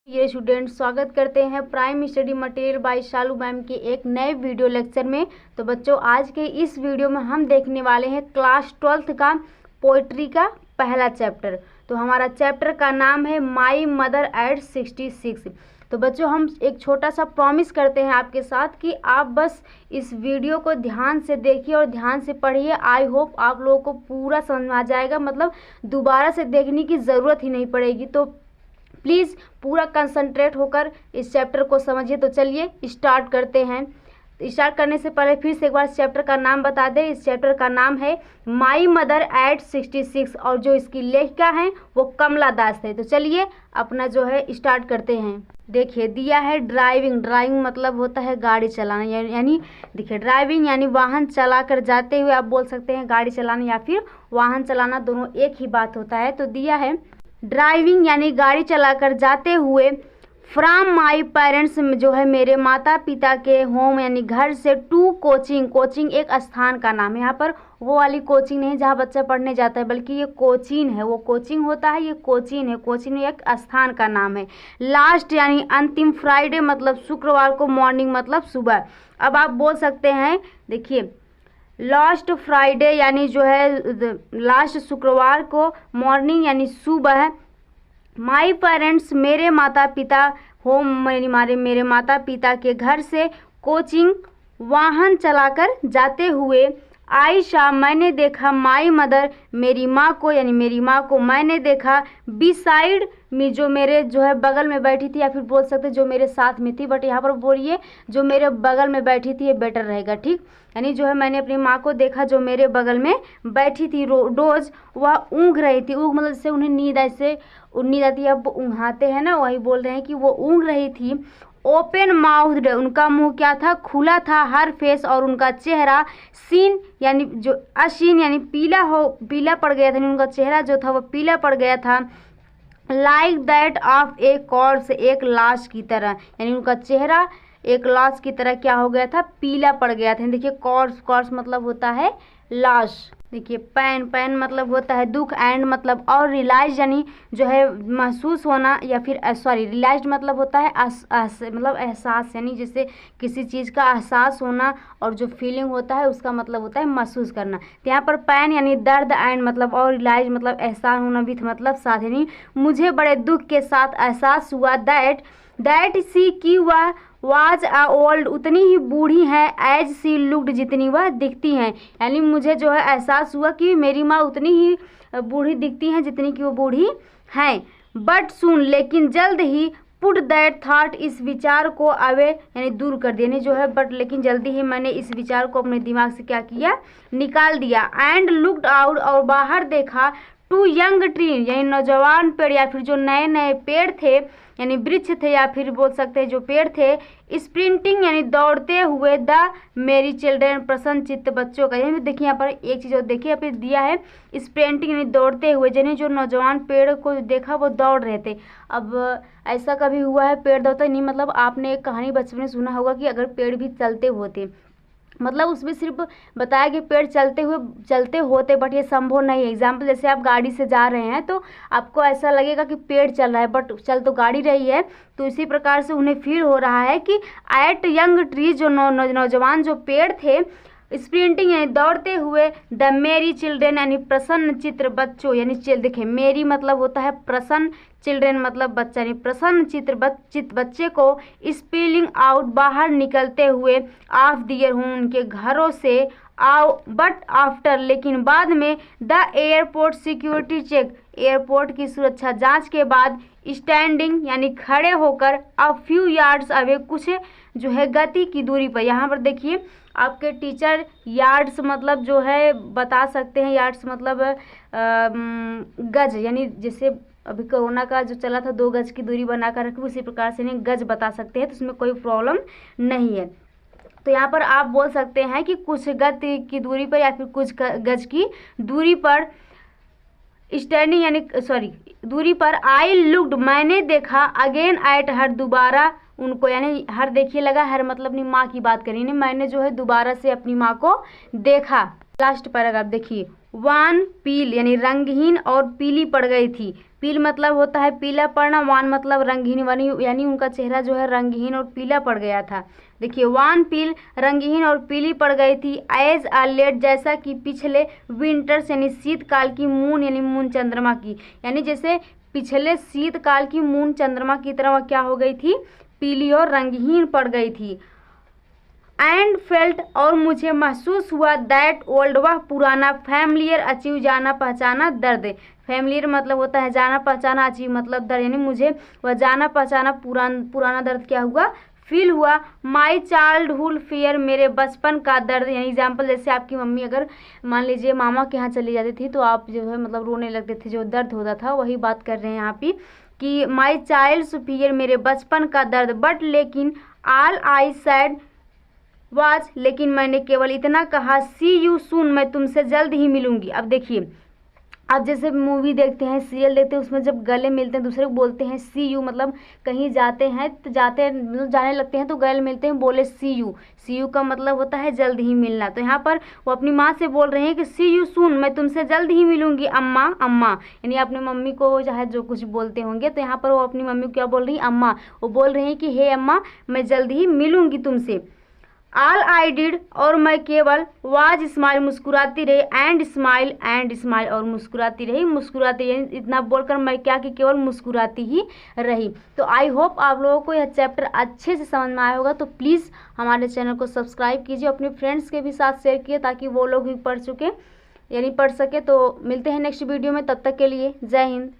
ये स्टूडेंट स्वागत करते हैं prime study material by Shalu ma'am के एक नए वीडियो लेक्चर में। तो बच्चों, आज के इस वीडियो में हम देखने वाले हैं क्लास 12th का पोइट्री का पहला चैप्टर। तो हमारा चैप्टर का नाम है माई मदर एट 66। तो बच्चों, हम एक छोटा सा प्रॉमिस करते हैं आपके साथ कि आप बस इस वीडियो को ध्यान से देखिए और ध्यान से पढ़िए। आई होप आप लोगों को पूरा समझ आ जाएगा, मतलब दोबारा से देखने की ज़रूरत ही नहीं पड़ेगी। तो प्लीज़ पूरा कंसंट्रेट होकर इस चैप्टर को समझिए। तो चलिए स्टार्ट करते हैं। स्टार्ट करने से पहले फिर से एक बार इस चैप्टर का नाम बता दें। इस चैप्टर का नाम है माई मदर एट 66 और जो इसकी लेखिका हैं वो कमला दास है। तो चलिए अपना जो है स्टार्ट करते हैं। देखिए दिया है ड्राइविंग। ड्राइविंग मतलब होता है गाड़ी चलाना, यानी देखिए ड्राइविंग यानी वाहन चलाकर जाते हुए, आप बोल सकते हैं गाड़ी चलाना या फिर वाहन चलाना, दोनों एक ही बात होता है। तो दिया है ड्राइविंग यानी गाड़ी चलाकर जाते हुए फ्रॉम माई पेरेंट्स, जो है मेरे माता पिता के, होम यानी घर से, टू कोचिंग। कोचिंग एक स्थान का नाम है। यहाँ पर वो वाली कोचिंग नहीं जहाँ बच्चा पढ़ने जाता है, बल्कि ये कोचिंग है। वो कोचिंग होता है, ये कोचिंग है। कोचिंग एक स्थान का नाम है। लास्ट यानी अंतिम, फ्राइडे मतलब शुक्रवार को, मॉर्निंग मतलब सुबह। अब आप बोल सकते हैं, देखिए लास्ट फ्राइडे यानी जो है लास्ट शुक्रवार को, मॉर्निंग यानी सुबह, माई पेरेंट्स मेरे माता पिता, होम मेरे माता पिता के घर से, कोचिंग वाहन चलाकर जाते हुए, आयशा मैंने देखा, माई मदर मेरी माँ को, यानी मेरी माँ को मैंने देखा, बिसाइड मी जो मेरे जो है बगल में बैठी थी, या फिर बोल सकते जो मेरे साथ में थी, बट यहाँ पर बोलिए जो मेरे बगल में बैठी थी, ये बेटर रहेगा, ठीक। यानी जो है मैंने अपनी माँ को देखा जो मेरे बगल में बैठी थी। डोज वह ऊँघ रही थी। ऊँघ मतलब जैसे उन्हें नींद आती है, अब ऊँघाते हैं ना, वही बोल रहे हैं कि वो ऊँघ रही थी। ओपन माउथ, उनका मुंह क्या था, खुला था। हर फेस और उनका चेहरा, सीन यानी जो असीन यानी पीला पड़ गया था, यानी उनका चेहरा जो था वो पीला पड़ गया था। Like that of A corps, एक लाश की तरह, यानी उनका चेहरा एक लाश की तरह क्या हो गया था, पीला पड़ गया था। देखिए कॉर्प्स मतलब होता है लाश। देखिए पैन मतलब होता है दुख, एंड मतलब और, रियलाइज यानी जो है महसूस होना, या फिर रियलाइज मतलब होता है मतलब एहसास, यानी जैसे किसी चीज़ का एहसास होना, और जो फीलिंग होता है उसका मतलब होता है महसूस करना। तो यहाँ पर पैन यानी दर्द, एंड मतलब और, रियलाइज मतलब एहसास होना, विथ मतलब साथ, यानी मुझे बड़े दुख के साथ एहसास हुआ दैट सी की वह वाज अ ओल्ड, उतनी ही बूढ़ी है, एज सी लुक्ड, जितनी वह दिखती हैं। यानी मुझे जो है एहसास हुआ कि मेरी माँ उतनी ही बूढ़ी दिखती हैं जितनी कि वो बूढ़ी हैं। बट सुन, लेकिन जल्द ही, पुट दैट थॉट, इस विचार को अवे यानी दूर कर दिया, जो है बट लेकिन जल्दी ही मैंने इस विचार को अपने दिमाग से क्या किया, निकाल दिया। एंड लुक्ड आउट, और बाहर देखा, टू यंग ट्री यानी नौजवान पेड़, या फिर जो नए नए पेड़ थे, यानी वृक्ष थे, या फिर बोल सकते हैं जो पेड़ थे, स्प्रिंटिंग यानी दौड़ते हुए, द मेरी चिल्ड्रेन प्रसन्न चित्त बच्चों का। यानी देखिए यहाँ पर एक चीज़ और देखिए, यहाँ पे दिया है स्प्रिंटिंग यानी दौड़ते हुए, यानी जो नौजवान पेड़ को देखा वो दौड़ रहे थे। अब ऐसा कभी हुआ है पेड़ दौड़ता नहीं, मतलब आपने एक कहानी बचपन में सुना होगा कि अगर पेड़ भी चलते होते, मतलब उसमें सिर्फ बताया कि पेड़ चलते होते, बट ये संभव नहीं है। एग्जाम्पल जैसे आप गाड़ी से जा रहे हैं तो आपको ऐसा लगेगा कि पेड़ चल रहा है, बट चल तो गाड़ी रही है। तो इसी प्रकार से उन्हें फील हो रहा है कि एट यंग ट्री, जो नौजवान जो पेड़ थे, स्प्रिंटिंग यानी दौड़ते हुए, द मेरी चिल्ड्रेन यानी प्रसन्न चित्र बच्चों, यानी देखिए मेरी मतलब होता है प्रसन्न, चिल्ड्रेन मतलब बच्चा, यानी प्रसन्न चित्र बच्चे को, स्पीलिंग आउट बाहर निकलते हुए, ऑफ दियर हूँ उनके घरों से, आओ बट आफ्टर लेकिन बाद में, the airport security check airport की सुरक्षा जांच के बाद, स्टैंडिंग यानी खड़े होकर, अ फ्यू यार्ड्स अवे कुछ जो है गति की दूरी पर। यहाँ पर देखिए आपके टीचर यार्ड्स मतलब जो है बता सकते हैं, यार्ड्स मतलब गज, यानी जैसे अभी कोरोना का जो चला था 2 गज की दूरी बनाकर रखें, उसी प्रकार से नहीं गज बता सकते हैं, तो उसमें कोई प्रॉब्लम नहीं है। तो यहाँ पर आप बोल सकते हैं कि कुछ गज की दूरी पर या फिर कुछ गज की दूरी पर, स्टैंडिंग यानी दूरी पर, आई लुक्ड मैंने देखा, अगेन एट हर दोबारा उनको, यानी हर देखिए लगा, हर मतलब अपनी माँ की बात करी, मैंने जो है दोबारा से अपनी माँ को देखा। लास्ट पैराग्राफ देखिए, वन पील यानी रंगहीन और पीली पड़ गई थी। पील मतलब होता है पीला पड़ना, वान मतलब रंगहीन, यानी उनका चेहरा जो है रंगहीन और पीला पड़ गया था। देखिए वान पील रंगहीन और पीली पड़ गई थी एज अ लेट, जैसा कि पिछले विंटर्स यानी शीतकाल की मून यानी मून चंद्रमा की, यानी जैसे पिछले शीतकाल की मून चंद्रमा की तरह वह क्या हो गई थी, पीली और रंगहीन पड़ गई थी। एंड फेल्ट और मुझे महसूस हुआ दैट ओल्ड वह पुराना, फैमिलियर अचीव जाना पहचाना दर्द, फैमिलियर मतलब होता है जाना पहचाना, अचीव मतलब दर्द, यानी मुझे वह जाना पहचाना पुराना दर्द क्या हुआ, फील हुआ। माई चाइल्डहुड फियर मेरे बचपन का दर्द, यानी एग्जाम्पल जैसे आपकी मम्मी अगर मान लीजिए मामा के यहाँ चली जाती थी तो आप जो है मतलब रोने लगते थे, जो दर्द होता था वही बात कर रहे हैं यहाँ पे कि माई चाइल्ड्स फियर मेरे बचपन का दर्द, बट लेकिन ऑल आई सैड वाज, लेकिन मैंने केवल इतना कहा सी यू सून, मैं तुमसे जल्द ही मिलूंगी। अब देखिए अब जैसे मूवी देखते हैं सीरियल देखते हैं उसमें जब गले मिलते हैं दूसरे को बोलते हैं सी यू, मतलब कहीं जाते हैं तो जाने लगते हैं तो गले मिलते हैं बोले सी यू का मतलब होता है जल्द ही मिलना। तो यहाँ पर वो अपनी माँ से बोल रहे हैं कि सी यू सून, मैं तुमसे जल्द ही मिलूंगी अम्मा, अम्मा यानी अपने मम्मी को चाहे जो कुछ बोलते होंगे, तो यहाँ पर वो अपनी मम्मी को क्या बोल रही है, अम्मा, वो बोल रहे हैं कि हे अम्मा मैं जल्द ही मिलूंगी तुमसे। ऑल आई डिड और मैं केवल वाज स्माइल मुस्कुराती रही, एंड स्माइल और मुस्कुराती रही, इतना बोलकर मैं क्या कि केवल मुस्कुराती ही रही। तो आई होप आप लोगों को यह चैप्टर अच्छे से समझ में आया होगा। तो प्लीज़ हमारे चैनल को सब्सक्राइब कीजिए, अपने फ्रेंड्स के भी साथ शेयर कीजिए ताकि वो लोग भी पढ़ सके। तो मिलते हैं नेक्स्ट वीडियो में, तब तक के लिए जय हिंद।